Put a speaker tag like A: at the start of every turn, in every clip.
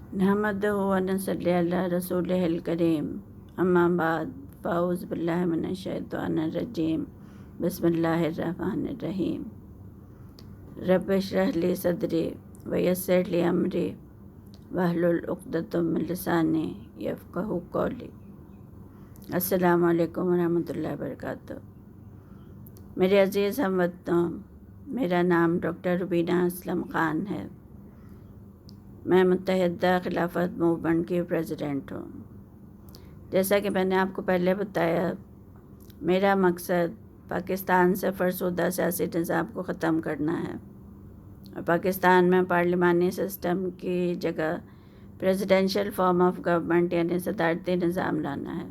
A: नहमदुहु व नसल्ली अला रसूलिहिल करीम अम्मा बाद फ़अऊज़ु बिल्लाहि मिनश्शैतानिर रजीम बिस्मिल्लाहिर रहमानिर रहीम रब्बि इश्रह ली सदरी व यस्सिर ली अमरी वहलुल उक़दतम मिन लिसानी यफ़क़हू क़ौली। अस्सलामु अलैकुम व रहमतुल्लाहि व बरकातुहू। मेरे अज़ीज़ हमवतनों, मेरा नाम डॉक्टर रुबीना असलम ख़ान है। मैं मुत्तहिदा खिलाफत मूवमेंट की प्रेसिडेंट हूँ। जैसा कि मैंने आपको पहले बताया, मेरा मकसद पाकिस्तान से फ़रसुदा सियासी निज़ाम को ख़त्म करना है और पाकिस्तान में पार्लिमानी सिस्टम की जगह प्रेसिडेंशियल फॉर्म ऑफ गवर्नमेंट यानी सदारती निज़ाम लाना है।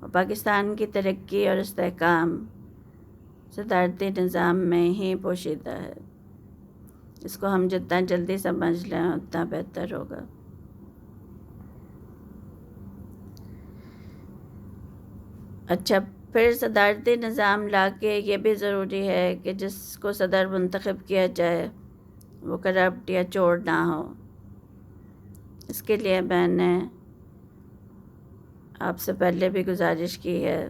A: और पाकिस्तान की तरक्की और इस्तेहकाम सदारती निज़ाम में ही पोशीदा है। इसको हम जितना जल्दी समझ लें उतना बेहतर होगा। अच्छा, फिर सदारती निज़ाम लाके ये भी ज़रूरी है कि जिसको सदर मुंतखब किया जाए वो करप्ट या चोर ना हो। इसके लिए मैंने आपसे पहले भी गुजारिश की है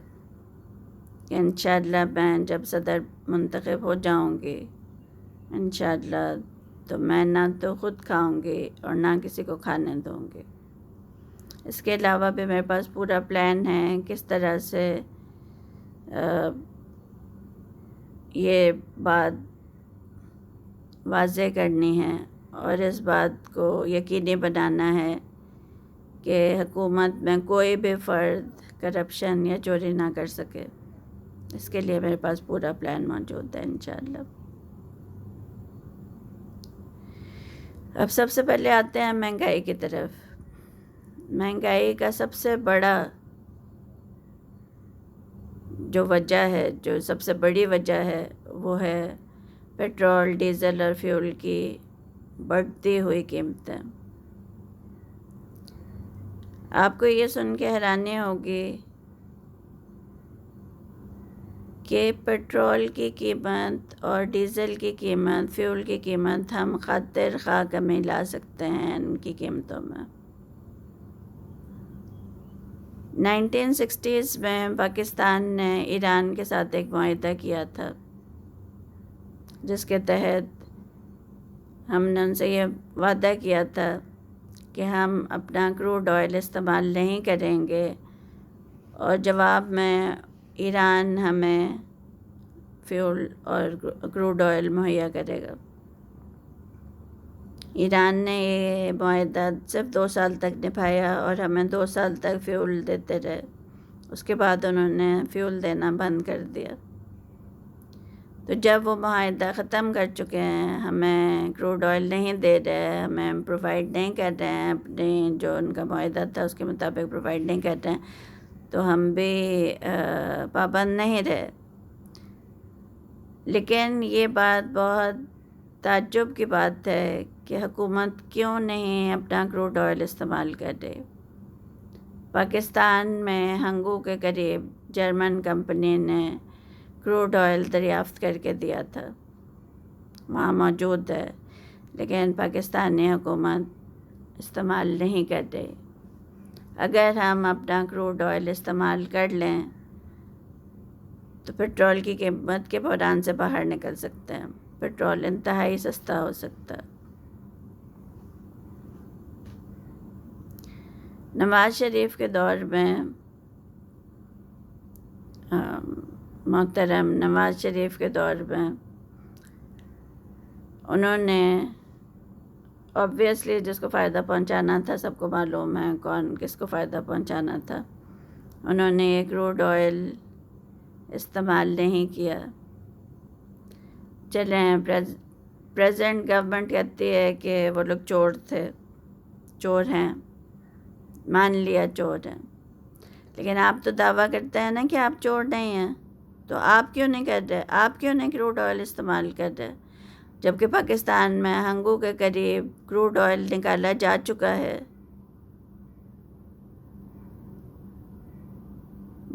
A: कि इंशाअल्लाह मैं जब सदर मुंतखब हो जाऊंगी, इंशाअल्लाह, तो मैं ना तो ख़ुद खाऊंगी और ना किसी को खाने दूंगी। इसके अलावा भी मेरे पास पूरा प्लान है किस तरह से ये बात वाज़ेह करनी है और इस बात को यकीनी बनाना है कि हुकूमत में कोई भी फ़र्द करप्शन या चोरी ना कर सके। इसके लिए मेरे पास पूरा प्लान मौजूद है इंशाअल्लाह। अब सबसे पहले आते हैं महंगाई की तरफ। महंगाई का सबसे बड़ा जो सबसे बड़ी वजह है वो है पेट्रोल, डीज़ल और फ्यूल की बढ़ती हुई कीमतें। आपको ये सुन के हैरानी होगी कि पेट्रोल की कीमत और डीज़ल की कीमत, फ्यूल की कीमत हम खातिर खा कमी ला सकते हैं इनकी कीमतों में। 1960s में पाकिस्तान ने ईरान के साथ एक मुआहदा किया था जिसके तहत हमने उनसे ये वादा किया था कि हम अपना क्रूड ऑयल इस्तेमाल नहीं करेंगे और जवाब में ईरान हमें फ्यूल और क्रूड ऑयल मुहैया करेगा। ईरान ने ये मुआहदा सिर्फ 2 साल तक निभाया और हमें 2 साल तक फ्यूल देते रहे। उसके बाद उन्होंने फ्यूल देना बंद कर दिया। तो जब वो मुआहदा ख़त्म कर चुके हैं, हमें क्रूड ऑयल नहीं दे रहे, हमें प्रोवाइड नहीं कर रहे हैं, अपने जो उनका मुआहदा था उसके मुताबिक प्रोवाइड नहीं कर रहे हैं, तो हम भी पाबंद नहीं रहे। लेकिन ये बात बहुत ताज्जुब की बात है कि हुकूमत क्यों नहीं अपना क्रूड ऑयल इस्तेमाल कर रही। पाकिस्तान में हंगू के करीब जर्मन कंपनी ने क्रूड ऑयल दरियाफ्त करके दिया था, वहाँ मौजूद है, लेकिन पाकिस्तानी हुकूमत इस्तेमाल नहीं कर रही। अगर हम अपना क्रूड ऑयल इस्तेमाल कर लें तो पेट्रोल की कीमत के बहरान से बाहर निकल सकते हैं। पेट्रोल इंतहाई सस्ता हो सकता है। नवाज़ शरीफ के दौर में, मोहतरम नवाज़ शरीफ के दौर में, उन्होंने ऑब्वियसली जिसको फ़ायदा पहुंचाना था, सबको मालूम है कौन किसको फ़ायदा पहुंचाना था, उन्होंने ये क्रूड ऑयल इस्तेमाल नहीं किया। चलें, प्रेजेंट गवर्नमेंट कहती है कि वो लोग चोर हैं, मान लिया चोर हैं, लेकिन आप तो दावा करते हैं ना कि आप चोर नहीं हैं, तो आप क्यों नहीं कर रहे? आप क्यों नहीं क्रूड ऑयल इस्तेमाल कर रहे? जबकि पाकिस्तान में हंगू के करीब क्रूड ऑयल निकाला जा चुका है।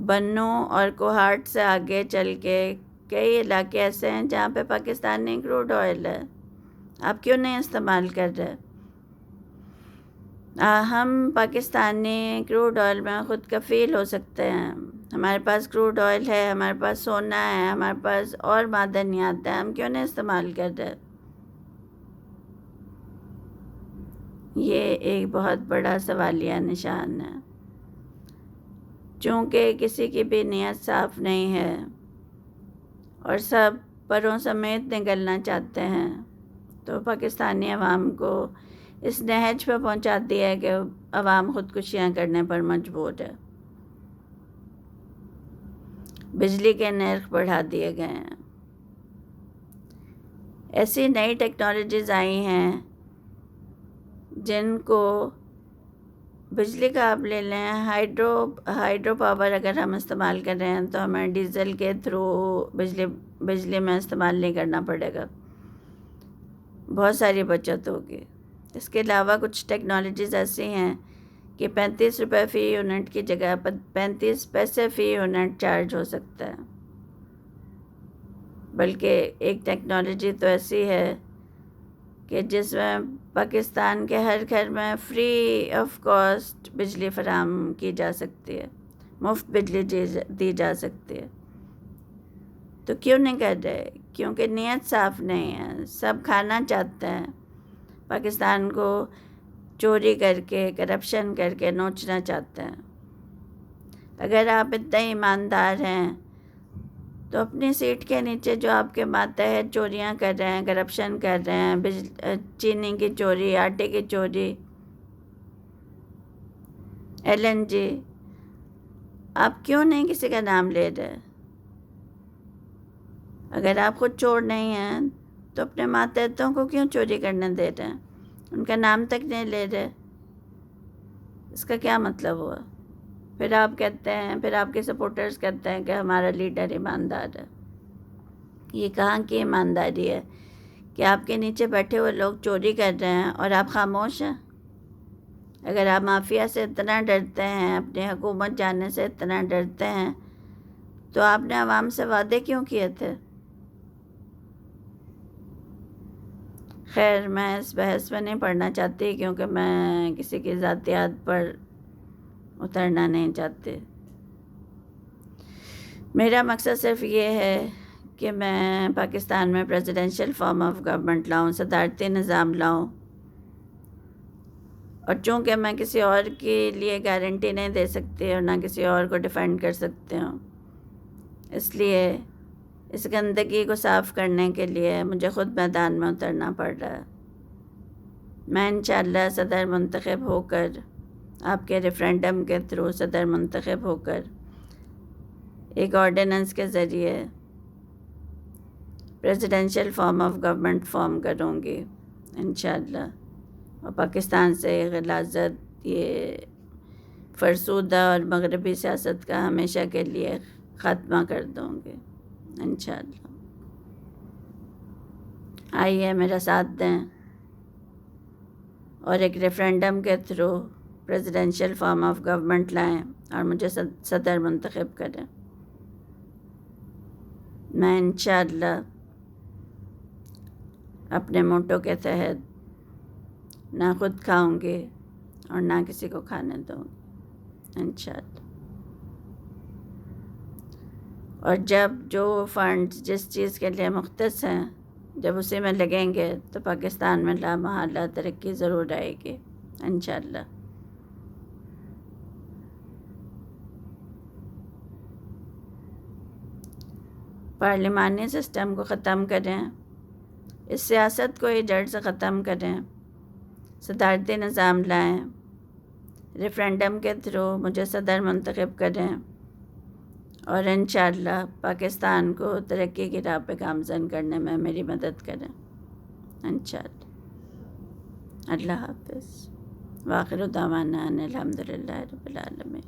A: बन्नू और कोहाट से आगे चल के कई इलाके ऐसे हैं जहाँ पे पाकिस्तानी क्रूड ऑयल है। आप क्यों नहीं इस्तेमाल कर रहे? ہم پاکستانی کروڈ آئل میں خود کفیل ہو سکتے ہیں. ہمارے پاس کروڈ آئل ہے، ہمارے پاس سونا ہے، ہمارے پاس اور معدنیات ہیں، ہم کیوں نہیں استعمال کر رہے؟ یہ ایک بہت بڑا سوالیہ نشان ہے. چونکہ کسی کی بھی نیت صاف نہیں ہے اور سب پروں سمیت نگلنا چاہتے ہیں، تو پاکستانی عوام کو اس نہج پہ پہنچا دیا ہے کہ عوام خودکشیاں کرنے پر مجبور ہے. بجلی کے نرخ بڑھا دیے گئے ہیں. ایسی نئی ٹیکنالوجیز آئی ہیں جن کو بجلی کا آپ لے لیں، ہائیڈرو پاور اگر ہم استعمال کر رہے ہیں تو ہمیں ڈیزل کے تھرو بجلی میں استعمال نہیں کرنا پڑے گا، بہت ساری بچت ہوگی. اس کے علاوہ کچھ ٹیکنالوجیز ایسی ہیں کہ 35 روپے فی یونٹ کی جگہ 35 پیسے فی یونٹ چارج ہو سکتا ہے. بلکہ ایک ٹیکنالوجی تو ایسی ہے کہ جس میں پاکستان کے ہر گھر میں فری آف کاسٹ بجلی فراہم کی جا سکتی ہے، مفت بجلی دی جا سکتی ہے. تو کیوں نہیں کر رہے؟ کیونکہ نیت صاف نہیں ہے. سب کھانا چاہتے ہیں، پاکستان کو چوری کر کے، کرپشن کر کے نوچنا چاہتے ہیں. اگر آپ اتنے ایماندار ہیں تو اپنی سیٹ کے نیچے جو آپ کے ماتحت چوریاں کر رہے ہیں، کرپشن کر رہے ہیں، چینی کی چوری، آٹے کی چوری، LNG، آپ کیوں نہیں کسی کا نام لے رہے؟ اگر آپ خود چور نہیں ہیں تو اپنے ماتحتوں کو کیوں چوری کرنے دے رہے ہیں؟ ان کا نام تک نہیں لے رہے. اس کا کیا مطلب ہوا؟ پھر آپ کہتے ہیں، پھر آپ کے سپورٹرز کہتے ہیں کہ ہمارا لیڈر ایماندار ہے. یہ کہاں کی ایمانداری ہے کہ آپ کے نیچے بیٹھے ہوئے لوگ چوری کر رہے ہیں اور آپ خاموش ہیں؟ اگر آپ مافیا سے اتنا ڈرتے ہیں، اپنی حکومت جانے سے اتنا ڈرتے ہیں، تو آپ نے عوام سے وعدے کیوں کیے تھے؟ خیر، میں اس بحث میں نہیں پڑھنا چاہتی کیونکہ میں کسی کی ذاتیات پر اترنا نہیں چاہتی. میرا مقصد صرف یہ ہے کہ میں پاکستان میں پریزیڈنشل فارم آف گورنمنٹ لاؤں، صدارتی نظام لاؤں. اور چونکہ میں کسی اور کے لیے گارنٹی نہیں دے سکتی اور نہ کسی اور کو ڈیفینڈ کر سکتی ہوں، اس لیے اس گندگی کو صاف کرنے کے لیے مجھے خود میدان میں اترنا پڑ رہا ہے. میں انشاءاللہ صدر منتخب ہو کر، آپ کے ریفرینڈم کے تھرو صدر منتخب ہو کر ایک آرڈیننس کے ذریعے presidential form of government form کروں گی انشاءاللہ، اور پاکستان سے غلاظت، یہ فرسودہ اور مغربی سیاست کا ہمیشہ کے لیے خاتمہ کر دوں گی انشاءاللہ. آئیے میرا ساتھ دیں اور ایک ریفرینڈم کے through presidential form of government لائیں اور مجھے صدر منتخب کریں. میں انشاءاللہ اپنے موٹو کے تحت نہ خود کھاؤں گی اور نہ کسی کو کھانے دوں گی انشاءاللہ. اور جب جو فنڈز جس چیز کے لیے مختص ہیں جب اسی میں لگیں گے تو پاکستان میں لامحالہ ترقی ضرور آئے گی انشاءاللہ. پارلیمانی سسٹم کو ختم کریں، اس سیاست کو ہی جڑ سے ختم کریں، صدارتی نظام لائیں، ریفرینڈم کے تھرو مجھے صدر منتخب کریں اور انشاءاللہ پاکستان کو ترقی کی راہ پہ گامزن کرنے میں میری مدد کریں انشاءاللہ. اللہ حافظ. وآخر دعوانا ان الحمدللہ رب العالمین.